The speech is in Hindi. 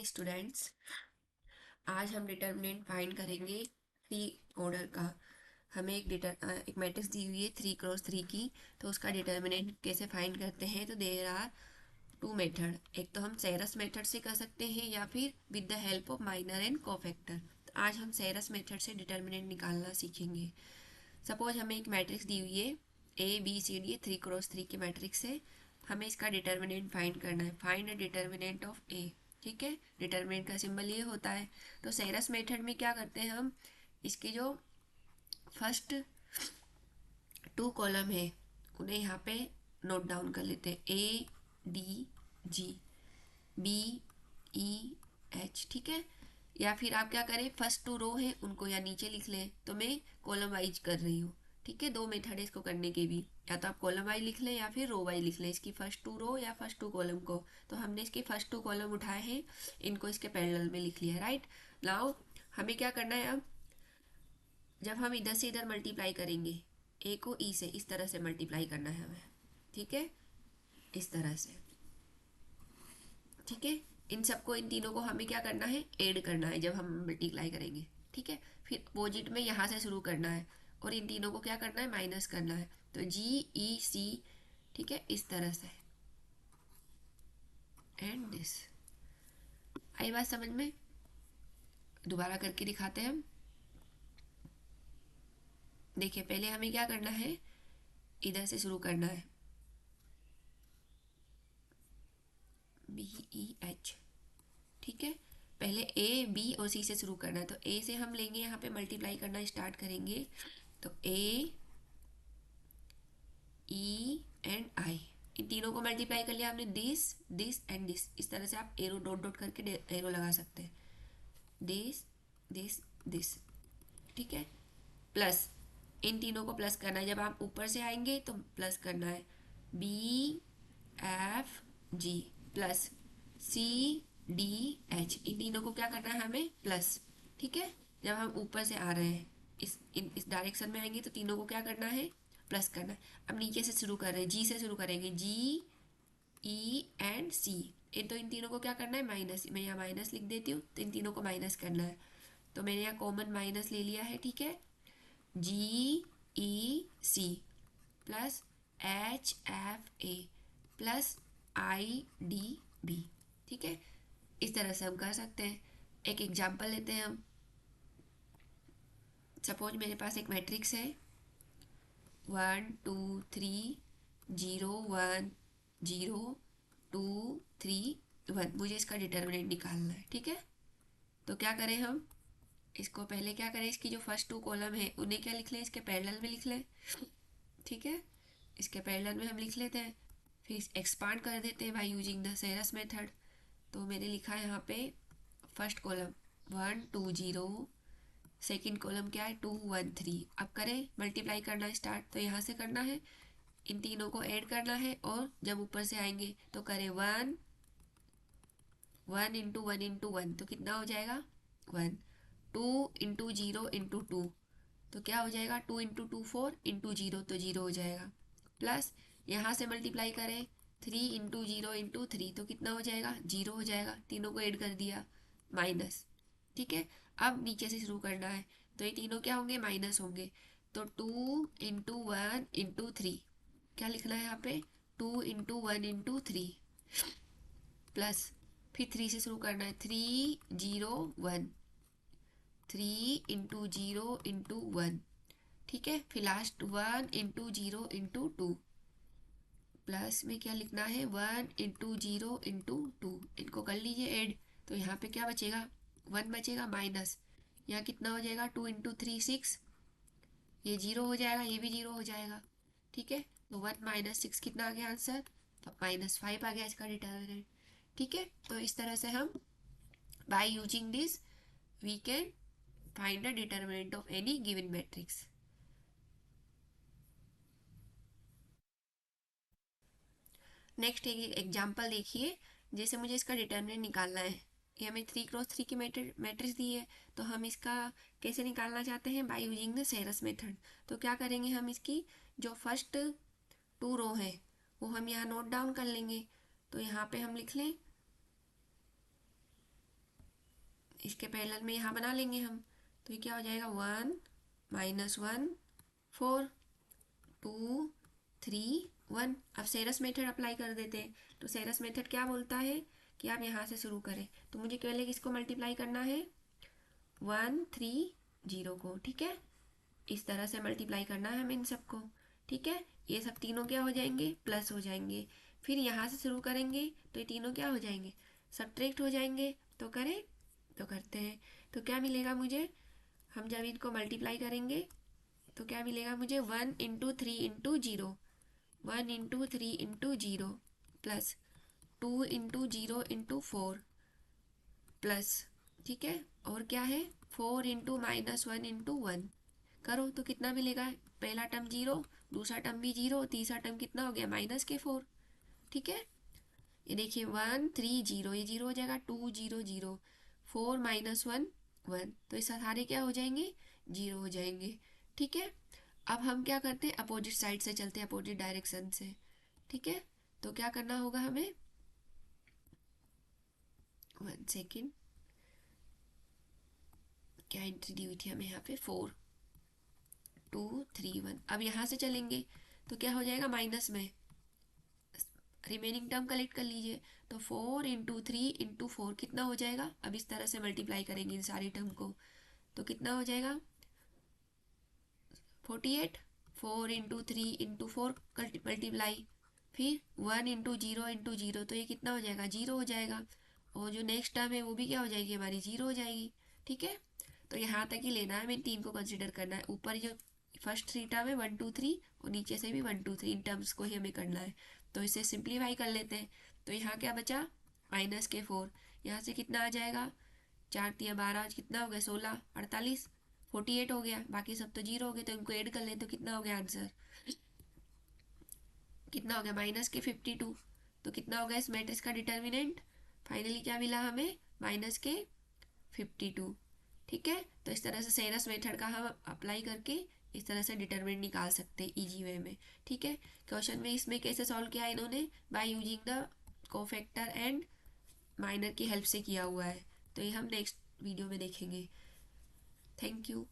स्टूडेंट्स, आज हम डिटर्मिनेंट फाइंड करेंगे थ्री ऑर्डर का। हमें एक मैट्रिक्स दी हुई है 3 क्रॉस 3 की। तो उसका डिटर्मिनेंट कैसे फाइंड करते हैं? तो देयर आर टू मेथड। एक तो हम सेरस मेथड से कर सकते हैं या फिर with the help of minor and cofactor. तो आज हम सेरस मेथड से डिटर्मिनेंट निकालना सीखेंगे। सपोज हमें एक मैट्रिक्स दी हुई है ABCD 3 क्रॉस 3 की मैट्रिक्स है। हमें इसका डिटर्मिनेंट फाइंड करना है। फाइंड द डिटर्मिनेंट ऑफ ए। ठीक है, डिटर्मिनेंट का सिंबल ये होता है। तो सेरस मेथड में क्या करते हैं हम, इसके जो फर्स्ट टू कॉलम है उन्हें यहाँ पे नोट डाउन कर लेते हैं। ADGBEH। ठीक है, या फिर आप क्या करें, फर्स्ट टू रो है उनको या नीचे लिख लें। तो मैं कॉलम वाइज कर रही हूँ। ठीक है, दो मेथड है इसको करने के भी, या तो आप कॉलम वाइज लिख लें या फिर रो वाइज लिख लें, इसकी फर्स्ट टू रो या फर्स्ट टू कॉलम को। तो हमने इसके फर्स्ट टू कॉलम उठाए हैं, इनको इसके पैरेलल में लिख लिया। राइट नाउ हमें क्या करना है, अब जब हम इधर से इधर मल्टीप्लाई करेंगे, ए को ई से इस तरह से मल्टीप्लाई करना है हमें। ठीक है, इस तरह से। ठीक है, इन सबको, इन तीनों को हमें क्या करना है, ऐड करना है जब हम मल्टीप्लाई करेंगे। ठीक है, फिर अपोजिट में यहाँ से शुरू करना है और इन तीनों को क्या करना है, माइनस करना है। तो GEC। ठीक है, इस तरह से एंड दिस। आई बात समझ में? दोबारा करके दिखाते हैं हम। देखिए, पहले हमें क्या करना है, इधर से शुरू करना है, BEH। ठीक है, पहले A B और C से शुरू करना है। तो A से हम लेंगे, यहाँ पे मल्टीप्लाई करना स्टार्ट करेंगे। तो AEI, इन तीनों को मल्टीप्लाई कर लिया हमने, दिस दिस एंड दिस। इस तरह से आप एरो डॉट डॉट करके एरो लगा सकते हैं, दिस दिस दिस। ठीक है, प्लस इन तीनों को प्लस करना है। जब आप ऊपर से आएंगे तो प्लस करना है, BFG प्लस CDH। इन तीनों को क्या करना है हमें, प्लस। ठीक है, जब हम ऊपर से आ रहे हैं, इस डायरेक्शन में आएंगे तो तीनों को क्या करना है, प्लस करना है। अब नीचे से शुरू कर रहे हैं, G से शुरू करेंगे, GE एंड C। तो इन तीनों को क्या करना है, माइनस। मैं यहाँ माइनस लिख देती हूँ, तो इन तीनों को माइनस करना है। तो मैंने यहाँ कॉमन माइनस ले लिया है। ठीक है, GEC plus HFA plus IDB। ठीक है, इस तरह से हम कर सकते हैं। एक एग्जांपल लेते हैं हम। सपोज मेरे पास एक मैट्रिक्स है 1 2 3 0 1 0 2 3 1। मुझे इसका डिटर्मिनेंट निकालना है। ठीक है, तो क्या करें हम, इसको पहले क्या करें, इसकी जो फर्स्ट टू कॉलम है उन्हें क्या लिख लें, इसके पैरेलल में लिख लें। ठीक है, इसके पैरेलल में हम लिख लेते हैं, फिर एक्सपांड कर देते हैं बाय यूजिंग द सेरस मेथड। तो मैंने लिखा है यहाँ पे फर्स्ट कॉलम 1 2 0, सेकंड कॉलम क्या है 2 1 3। अब करें मल्टीप्लाई करना स्टार्ट। तो यहाँ से करना है, इन तीनों को ऐड करना है, और जब ऊपर से आएंगे तो करें 1 1 इंटू 1 इंटू 1। तो कितना हो जाएगा, 1। 2 इंटू 0 इंटू 2। तो क्या हो जाएगा, 2 इंटू 2 4 इंटू 0, तो 0 हो जाएगा। प्लस यहाँ से मल्टीप्लाई करें 3 इंटू 0 इंटू 3। तो कितना हो जाएगा, 0 हो जाएगा। तीनों को ऐड कर दिया, माइनस। ठीक है, अब नीचे से शुरू करना है, तो ये तीनों क्या होंगे, माइनस होंगे। तो 2 इंटू 1 इंटू 3, क्या लिखना है यहाँ पे, 2 इंटू 1 इंटू 3 प्लस, फिर 3 से शुरू करना है, 3 0 1, 3 इंटू 0 इंटू 1। ठीक है, फिर लास्ट 1 इंटू 0 इंटू 2 प्लस में क्या लिखना है, 1 इंटू 0 इंटू 2। इनको कर लीजिए ऐड। तो यहाँ पे क्या बचेगा, 1 बचेगा, माइनस। यहाँ कितना हो जाएगा, 2 इंटू 3 6। ये 0 हो जाएगा, ये भी 0 हो जाएगा। ठीक है, तो 1 - 6 कितना आ गया आंसर, -5 आ गया इसका डिटर्मिनेंट। ठीक है, तो इस तरह से हम by using this we can find the determinant of any given matrix. Next एक एग्जांपल देखिए। जैसे मुझे इसका डिटर्मिनेंट निकालना है, ये हमें 3 क्रॉस 3 की मैट्रिक्स दी है। तो हम इसका कैसे निकालना चाहते हैं, बाय यूजिंग द सेरस मेथड। तो क्या करेंगे, हम इसकी जो फर्स्ट टू रो है वो हम यहाँ नोट डाउन कर लेंगे। तो यहाँ पे हम लिख लें इसके पैरेलल में यहाँ बना लेंगे हम। तो ये क्या हो जाएगा 1 -1 4 2 3 1। अब सेरस मेथड अप्लाई कर देते हैं। तो सेरस मेथड क्या बोलता है कि आप यहाँ से शुरू करें। तो मुझे पहले किसको मल्टीप्लाई करना है 1 3 0 को, ठीक है। इस तरह से मल्टीप्लाई करना है हमें इन सबको, ठीक है। ये सब तीनों क्या हो जाएंगे प्लस हो जाएंगे। फिर यहाँ से शुरू करेंगे तो ये तीनों क्या हो जाएंगे सब्ट्रैक्ट हो जाएंगे। तो करें, तो करते हैं। तो क्या मिलेगा मुझे, हम जब इनको मल्टीप्लाई करेंगे तो क्या मिलेगा मुझे 1 into 3 into 0, 1 into 3 into 0 plus 2 into 0 into 4 plus, ठीक है। और क्या है 4 इंटू -1 इंटू 1। करो तो कितना मिलेगा, पहला टर्म 0, दूसरा टर्म भी 0, तीसरा टर्म कितना हो गया -4, ठीक है। ये देखिए 1 3 0, ये 0 हो जाएगा, 2 0 0, 4 -1 1। तो ये सारे क्या हो जाएंगे 0 हो जाएंगे, ठीक है। अब हम क्या करते हैं अपोजिट साइड से चलते हैं, अपोजिट डायरेक्शन से, ठीक है। तो क्या करना होगा हमें, 1 सेकेंड, क्या एंट्री दी हुई थी हमें यहाँ पे 4 2 3 1। अब यहाँ से चलेंगे तो क्या हो जाएगा माइनस में, रिमेनिंग टर्म कलेक्ट कर लीजिए। तो 4 इंटू 3 इंटू 4 कितना हो जाएगा, अब इस तरह से मल्टीप्लाई करेंगे इन सारी टर्म को तो कितना हो जाएगा 48। 4 इंटू 3 इंटू 4 मल्टीप्लाई, फिर 1 इंटू 0 तो ये कितना हो जाएगा 0 हो जाएगा। और जो नेक्स्ट टर्म है वो भी क्या हो जाएगी हमारी 0 हो जाएगी, ठीक है। तो यहाँ तक ही लेना है, हमें 3 को कंसिडर करना है। ऊपर जो फर्स्ट 3 टर्म है 1 2 3 और नीचे से भी 1 2 3, इन टर्म्स को ही हमें करना है। तो इसे सिंप्लीफाई कर लेते हैं। तो यहाँ क्या बचा -4, यहाँ से कितना आ जाएगा 4 3 12, कितना हो गया 16 48, 48 हो गया। बाकी सब तो 0 हो गए, तो इनको ऐड कर लें तो कितना हो गया आंसर, कितना हो गया -52। तो कितना हो गया इस मैट्रिक्स का डिटर्मिनेंट, फाइनली क्या मिला हमें -52, ठीक है। तो इस तरह से सेरस मेथड का हम अप्लाई करके इस तरह से डिटर्मिनेंट निकाल सकते हैं इजी वे में, ठीक है। क्वेश्चन में इसमें कैसे सॉल्व किया इन्होंने, by using the cofactor and minor की हेल्प से किया हुआ है। तो ये हम नेक्स्ट वीडियो में देखेंगे। Thank you.